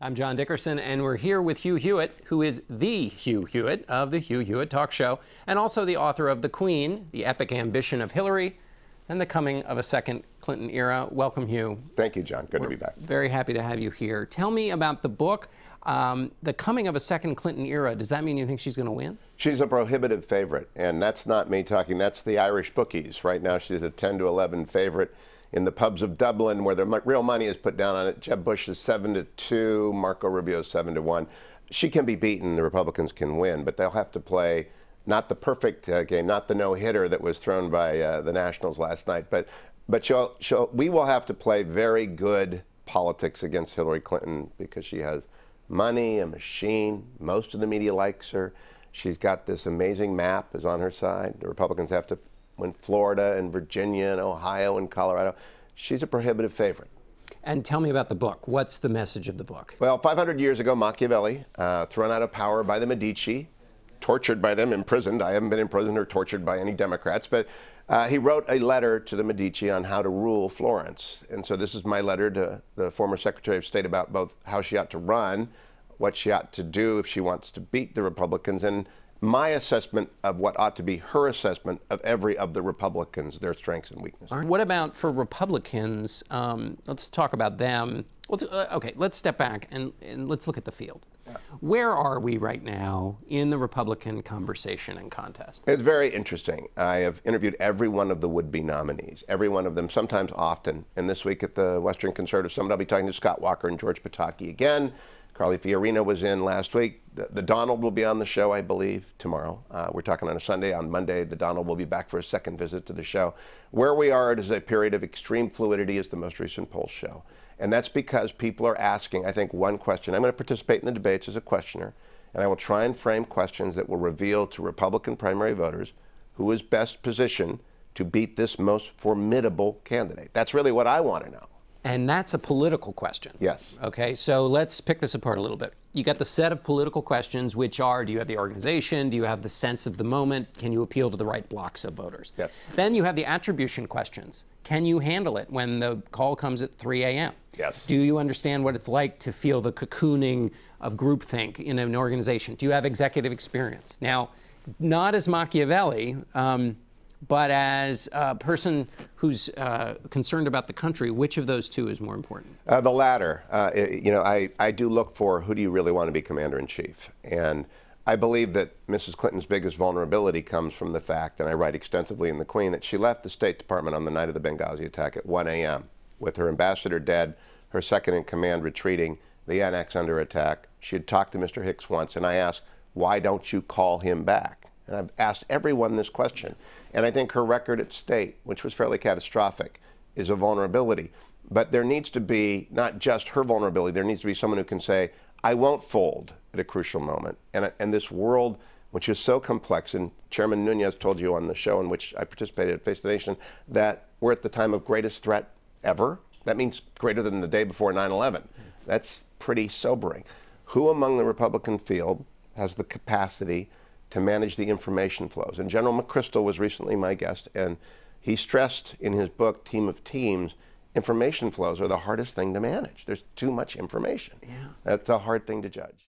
I'm John Dickerson, and we're here with Hugh Hewitt, who is the Hugh Hewitt of the Hugh Hewitt Talk Show, and also the author of The Queen, The Epic Ambition of Hillary, and the Coming of a Second Clinton Era. Welcome, Hugh. Thank you, John. Good to be back. Very happy to have you here. Tell me about the book, The Coming of a Second Clinton Era. Does that mean you think she's going to win? She's a prohibitive favorite, and that's not me talking. That's the Irish bookies. Right now, she's a 10 to 11 favorite. In the pubs of Dublin, where the real money is put down on it, Jeb Bush is 7-2, Marco Rubio is 7-1. She can be beaten. The Republicans can win, but they'll have to play not the perfect game, not the no-hitter that was thrown by the Nationals last night, but we will have to play very good politics against Hillary Clinton because she has money, a machine. Most of the media likes her. She's got this amazing map is on her side. The Republicans have to win Florida and Virginia and Ohio and Colorado. She's a prohibitive favorite. And tell me about the book. What's the message of the book? Well, 500 years ago, Machiavelli, thrown out of power by the Medici, tortured by them, imprisoned. I haven't been imprisoned or tortured by any Democrats, but he wrote a letter to the Medici on how to rule Florence. And so this is my letter to the former Secretary of State about both how she ought to run, what she ought to do if she wants to beat the Republicans, and my assessment of what ought to be her assessment of every of the Republicans, their strengths and weaknesses. What about for Republicans? Let's talk about them. Okay, let's step back and let's look at the field. Yeah. Where are we right now in the Republican conversation and contest? It's very interesting. I have interviewed every one of the would-be nominees, every one of them, sometimes often. And this week at the Western Conservative Summit, I'll be talking to Scott Walker and George Pataki again. Carly Fiorina was in last week. The Donald will be on the show, I believe, tomorrow. We're talking on a Sunday. On Monday, the Donald will be back for a second visit to the show. Where we are, it is a period of extreme fluidity, as the most recent polls show. And that's because people are asking, I think, one question. I'm going to participate in the debates as a questioner, and I will try and frame questions that will reveal to Republican primary voters who is best positioned to beat this most formidable candidate. That's really what I want to know. And that's a political question. Yes. Okay, so let's pick this apart a little bit. You got the set of political questions, which are, do you have the organization? Do you have the sense of the moment? Can you appeal to the right blocks of voters? Yes. Then you have the attribution questions. Can you handle it when the call comes at 3 a.m.? Yes. Do you understand what it's like to feel the cocooning of groupthink in an organization? Do you have executive experience? Now, not as Machiavelli, but as a person who's concerned about the country, which of those two is more important? The latter. You know, I do look for who do you really want to be commander-in-chief. And I believe that Mrs. Clinton's biggest vulnerability comes from the fact, and I write extensively in The Queen, that she left the State Department on the night of the Benghazi attack at 1 a.m. with her ambassador dead, her second-in-command retreating, the annex under attack. She had talked to Mr. Hicks once, and I asked, why don't you call him back? And I've asked everyone this question. And I think her record at state, which was fairly catastrophic, is a vulnerability. But there needs to be not just her vulnerability, there needs to be someone who can say, I won't fold at a crucial moment. And this world, which is so complex, and Chairman Nunez told you on the show in which I participated at Face the Nation, that we're at the time of greatest threat ever. That means greater than the day before 9/11. That's pretty sobering. Who among the Republican field has the capacity to manage the information flows? And General McChrystal was recently my guest, and he stressed in his book, Team of Teams, information flows are the hardest thing to manage. There's too much information. Yeah. That's a hard thing to judge.